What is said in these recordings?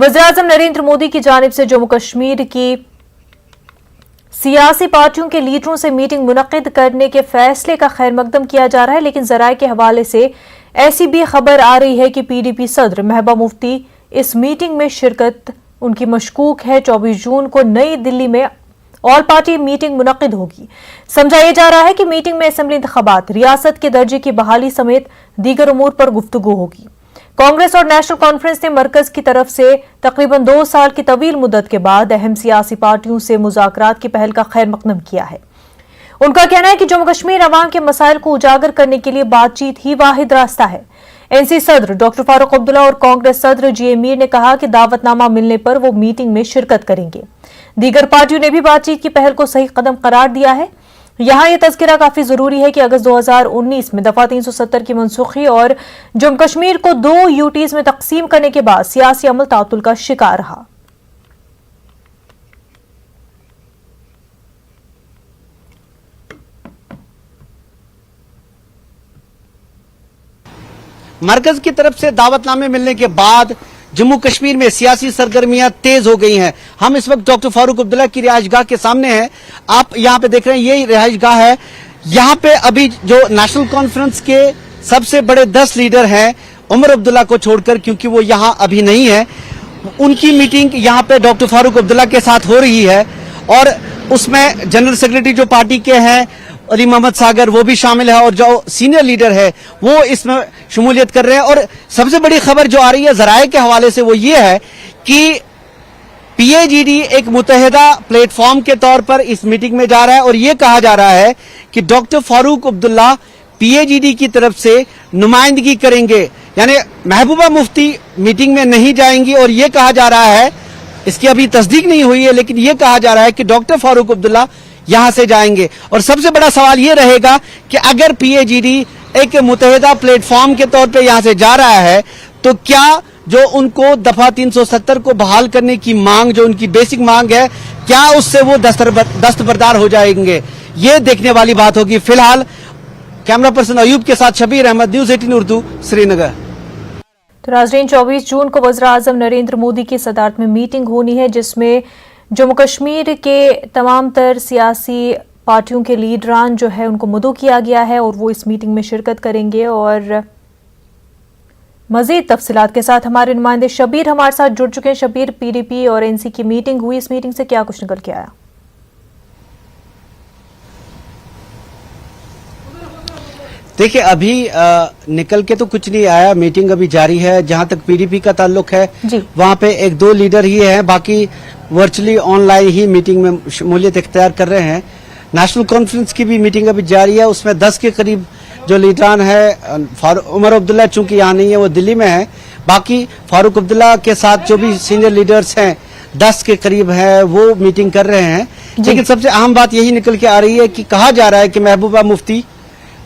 वज़ीर-ए-आज़म नरेंद्र मोदी की जानिब से जम्मू कश्मीर की सियासी पार्टियों के लीडरों से मीटिंग मुनक्किद करने के फैसले का खैर मकदम किया जा रहा है, लेकिन ज़राए के हवाले से ऐसी भी खबर आ रही है कि PDP सदर महबूबा मुफ्ती इस मीटिंग में शिरकत उनकी मशकूक है। 24 जून को नई दिल्ली में ऑल पार्टी मीटिंग मुनक्किद होगी। समझा यह जा रहा है कि मीटिंग में असेंबली इंतखाबात, रियासत के दर्जे की बहाली समेत दीगर उमूर पर गुफ्तगू होगी। कांग्रेस और नेशनल कॉन्फ्रेंस ने मरकज की तरफ से तकरीबन 2 साल की तवील मुद्दत के बाद अहम सियासी पार्टियों से मुज़ाकरात की पहल का खैर मकदम किया है। उनका कहना है कि जम्मू कश्मीर अवाम के मसाइल को उजागर करने के लिए बातचीत ही वाहिद रास्ता है। NC सदर डॉक्टर फारूक अब्दुल्ला और कांग्रेस सदर J.A. मीर ने कहा कि दावतनामा मिलने पर वो मीटिंग में शिरकत करेंगे। दीगर पार्टियों ने भी बातचीत की पहल को सही कदम करार दिया है। यहाँ यह तज़किरा काफी जरूरी है कि अगस्त 2019 में दफा 370 की मनसूखी और जम्मू कश्मीर को 2 UTs में तकसीम करने के बाद सियासी अमल तातुल का शिकार रहा। मरकज की तरफ से दावतनामे मिलने के बाद जम्मू कश्मीर में सियासी सरगर्मियां तेज हो गई हैं। हम इस वक्त डॉक्टर फारूक अब्दुल्ला की रिहाइशगाह के सामने हैं। आप यहां पे देख रहे हैं, ये रिहाइशगाह है। यहां पे अभी जो नेशनल कॉन्फ्रेंस के सबसे बड़े 10 लीडर हैं, उमर अब्दुल्ला को छोड़कर, क्योंकि वो यहां अभी नहीं है, उनकी मीटिंग यहां पे डॉक्टर फारूक अब्दुल्ला के साथ हो रही है। और उसमें जनरल सेक्रेटरी जो पार्टी के हैं अली मोहम्मद सागर, वो भी शामिल है, और जो सीनियर लीडर है वो इसमें शमूलियत कर रहे हैं। और सबसे बड़ी खबर जो आ रही है ज़राए के हवाले से वो ये है कि PAGD एक मुतहदा प्लेटफॉर्म के तौर पर इस मीटिंग में जा रहा है। और ये कहा जा रहा है कि डॉक्टर फारूक अब्दुल्ला PAGD की तरफ से नुमाइंदगी करेंगे, यानी महबूबा मुफ्ती मीटिंग में नहीं जाएंगी। और ये कहा जा रहा है, इसकी अभी तस्दीक नहीं हुई है, लेकिन ये कहा जा रहा है कि डॉक्टर फारूक अब्दुल्ला यहां से जाएंगे। और सबसे बड़ा सवाल यह रहेगा कि अगर PAGD एक मुतहदा प्लेटफॉर्म के तौर पे यहां से जा रहा है, तो क्या जो उनको दफा 370 को बहाल करने की मांग, जो उनकी बेसिक मांग है, क्या उससे वो दस्तबरदार हो जाएंगे? ये देखने वाली बात होगी। फिलहाल कैमरा पर्सन अयूब के साथ शबीर अहमद, न्यूज़ 18 उर्दू, श्रीनगर। तो नाज़रीन, 24 जून को वज़ीर-ए-आज़म नरेंद्र मोदी की सदारत में मीटिंग होनी है, जिसमें जम्मू कश्मीर के तमाम तर सियासी पार्टियों के लीडरान जो है उनको मदऊ किया गया है और वो इस मीटिंग में शिरकत करेंगे। और मजीद तफसीलात के साथ हमारे नुमाइंदे शबीर हमारे साथ जुड़ चुके हैं। शबीर, PDP और NC की मीटिंग हुई, इस मीटिंग से क्या कुछ निकल के आया? देखिए, अभी निकल के तो कुछ नहीं आया। मीटिंग अभी जारी है। जहां तक PDP का ताल्लुक है, वहां पे 1-2 लीडर ही हैं, बाकी वर्चुअली ऑनलाइन ही मीटिंग में शमूलियत इख्तियार कर रहे हैं। नेशनल कॉन्फ्रेंस की भी मीटिंग अभी जारी है, उसमें 10 के करीब जो लीडरान है, उमर अब्दुल्ला चूंकि यहाँ नहीं है, वो दिल्ली में है, बाकी फारूक अब्दुल्ला के साथ जो भी सीनियर लीडर्स हैं 10 के करीब है, वो मीटिंग कर रहे हैं। लेकिन सबसे अहम बात यही निकल के आ रही है कि कहा जा रहा है कि महबूबा मुफ्ती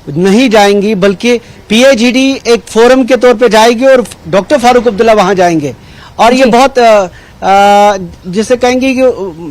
नहीं जाएंगी, बल्कि PAGD एक फोरम के तौर पे जाएगी और डॉक्टर फारूक अब्दुल्ला वहां जाएंगे। और ये बहुत जिसे कहेंगे कि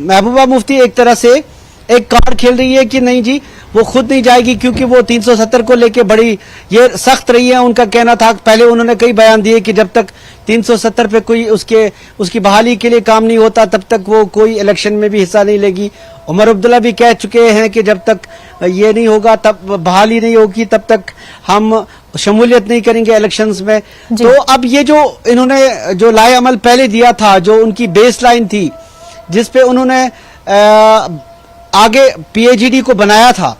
महबूबा मुफ्ती एक तरह से एक कार्ड खेल रही है कि नहीं जी, वो खुद नहीं जाएगी, क्योंकि वो 370 को लेके बड़ी ये सख्त रही है। उनका कहना था, पहले उन्होंने कई बयान दिए कि जब तक 370 पे कोई उसकी बहाली के लिए काम नहीं होता, तब तक वो कोई इलेक्शन में भी हिस्सा नहीं लेगी। उमर अब्दुल्ला भी कह चुके हैं कि जब तक ये नहीं होगा, तब बहाली नहीं होगी, तब तक हम शमूलियत नहीं करेंगे इलेक्शंस में। तो अब ये जो इन्होंने जो लाए अमल पहले दिया था, जो उनकी बेस लाइन थी, जिसपे उन्होंने आगे PAGD को बनाया था,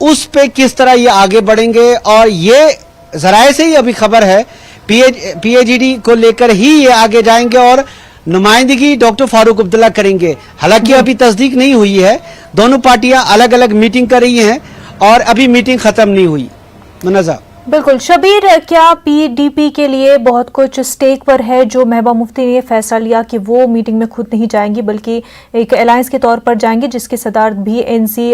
उस पे किस तरह ये आगे बढ़ेंगे। और ये जराए से ही अभी खबर है, PAGD को लेकर ही ये आगे जाएंगे और नुमाइंदगी डॉक्टर फारूक अब्दुल्ला करेंगे। हालांकि अभी तस्दीक नहीं हुई है, दोनों पार्टियां अलग अलग मीटिंग कर रही हैं और अभी मीटिंग खत्म नहीं हुई। मुनज़्ज़ा। बिल्कुल शबीर, क्या PDP के लिए बहुत कुछ स्टेक पर है जो महबूबा मुफ्ती ने फैसला लिया कि वो मीटिंग में खुद नहीं जाएंगी, बल्कि एक अलायंस के तौर पर जाएंगे, जिसकी सदारत भी NC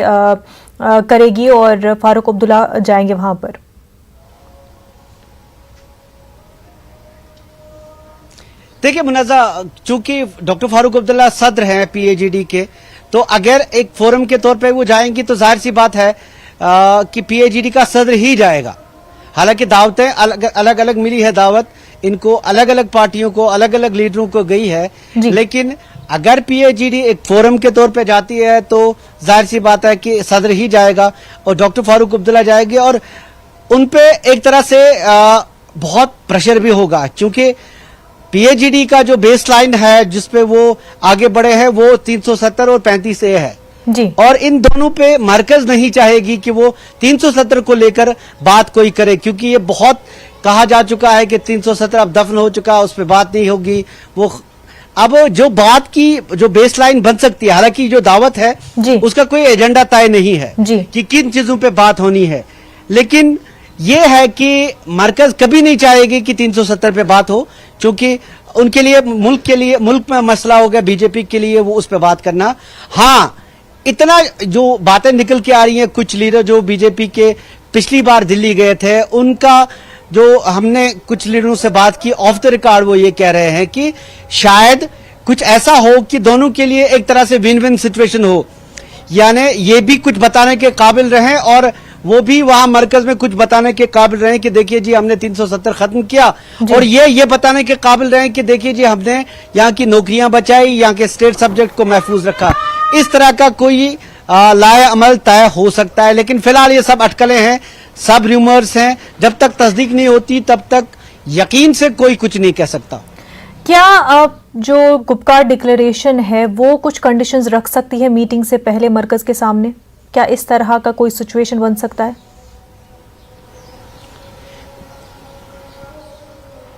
करेगी और फारूक अब्दुल्ला जाएंगे वहां पर? देखिए मुनज़्ज़ा, चूंकि डॉक्टर फारूक अब्दुल्ला सदर हैं PAGD के, तो अगर एक फोरम के तौर पे वो जाएंगी तो जाहिर सी बात है कि PAGD का सदर ही जाएगा। हालांकि दावतें अलग अलग मिली है दावत, इनको अलग अलग पार्टियों को, अलग अलग लीडरों को गई है, जी। लेकिन अगर पीएजीडी एक फोरम के तौर पे जाती है तो जाहिर सी बात है कि सदर ही जाएगा और डॉक्टर फारूक अब्दुल्ला जाएंगे और उन पे एक तरह से बहुत प्रेशर भी होगा, क्योंकि पीएजीडी का जो बेस लाइन है जिसपे वो आगे बढ़े हैं वो 370 और 35A है जी। और इन दोनों पे मरकज नहीं चाहेगी कि वो 370 को लेकर बात कोई करे, क्योंकि ये बहुत कहा जा चुका है कि 370 अब दफन हो चुका, उस पर बात नहीं होगी। वो अब जो बात की जो बेस लाइन बन सकती है, हालांकि जो दावत है जी। उसका कोई एजेंडा तय नहीं है जी। कि किन चीजों पे बात होनी है, लेकिन ये है कि मरकज कभी नहीं चाहेगी कि 370 पे बात हो, क्योंकि उनके लिए मुल्क में मसला हो गया, बीजेपी के लिए वो उस पे बात करना। हाँ, इतना जो बातें निकल के आ रही हैं, कुछ लीडर जो बीजेपी के पिछली बार दिल्ली गए थे, उनका जो हमने कुछ लीडरों से बात की ऑफ द रिकॉर्ड, वो ये कह रहे हैं कि शायद कुछ ऐसा हो कि दोनों के लिए एक तरह से विन विन सिचुएशन हो, यानी ये भी कुछ बताने के काबिल रहें और वो भी वहां मरकज में कुछ बताने के काबिल रहें कि देखिए जी हमने 370 खत्म किया, और ये बताने के काबिल रहें कि देखिए जी हमने यहाँ की नौकरियां बचाई, यहाँ के स्टेट सब्जेक्ट को महफूज रखा। इस तरह का कोई लाए अमल तय हो सकता है, लेकिन फिलहाल ये सब अटकलें हैं, सब रूमर्स हैं, जब तक तस्दीक नहीं होती तब तक यकीन से कोई कुछ नहीं कह सकता। क्या जो गुपकार डिक्लेरेशन है वो कुछ कंडीशंस रख सकती है मीटिंग से पहले मरकज के सामने? क्या इस तरह का कोई सिचुएशन बन सकता है?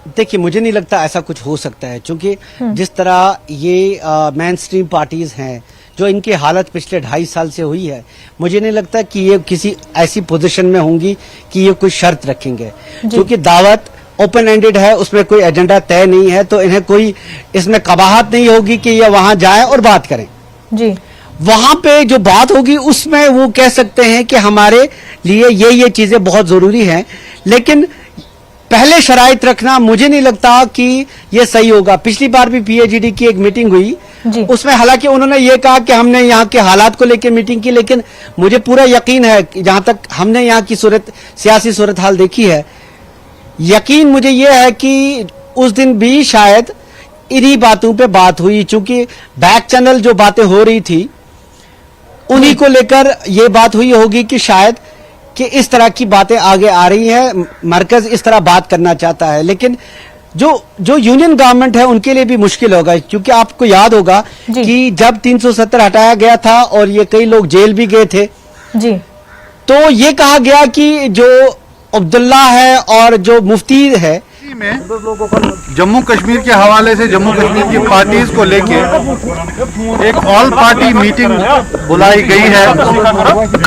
देखिए, मुझे नहीं लगता ऐसा कुछ हो सकता है, क्योंकि जिस तरह ये मेन स्ट्रीम पार्टीज हैं, जो इनकी हालत पिछले 2.5 साल से हुई है, मुझे नहीं लगता कि ये किसी ऐसी पोजीशन में होंगी कि ये कोई शर्त रखेंगे, क्योंकि दावत ओपन एंडेड है, उसमें कोई एजेंडा तय नहीं है, तो इन्हें कोई इसमें कबाहत नहीं होगी कि ये वहां जाएं और बात करें। जी। वहां पे जो बात होगी उसमें वो कह सकते हैं कि हमारे लिए ये चीजें बहुत जरूरी हैं, लेकिन पहले शराइत रखना मुझे नहीं लगता कि ये सही होगा। पिछली बार भी पीएजीडी की एक मीटिंग हुई, उसमें हालांकि उन्होंने ये कहा कि हमने यहाँ के हालात को लेकर मीटिंग की, लेकिन मुझे पूरा यकीन है कि जहां तक हमने यहाँ की सियासी सूरत हाल देखी है, यकीन मुझे ये है कि उस दिन भी शायद इन्हीं बातों पे बात हुई, क्योंकि बैक चैनल जो बातें हो रही थी उन्हीं को लेकर ये बात हुई होगी कि शायद कि इस तरह की बातें आगे आ रही हैं, मरकज इस तरह बात करना चाहता है, लेकिन जो यूनियन गवर्नमेंट है उनके लिए भी मुश्किल होगा, क्योंकि आपको याद होगा कि जब 370 हटाया गया था और ये कई लोग जेल भी गए थे जी, तो ये कहा गया कि जो अब्दुल्ला है और जो मुफ्ती है में जम्मू कश्मीर के हवाले से जम्मू कश्मीर की पार्टीज को लेके एक ऑल पार्टी मीटिंग बुलाई गई है।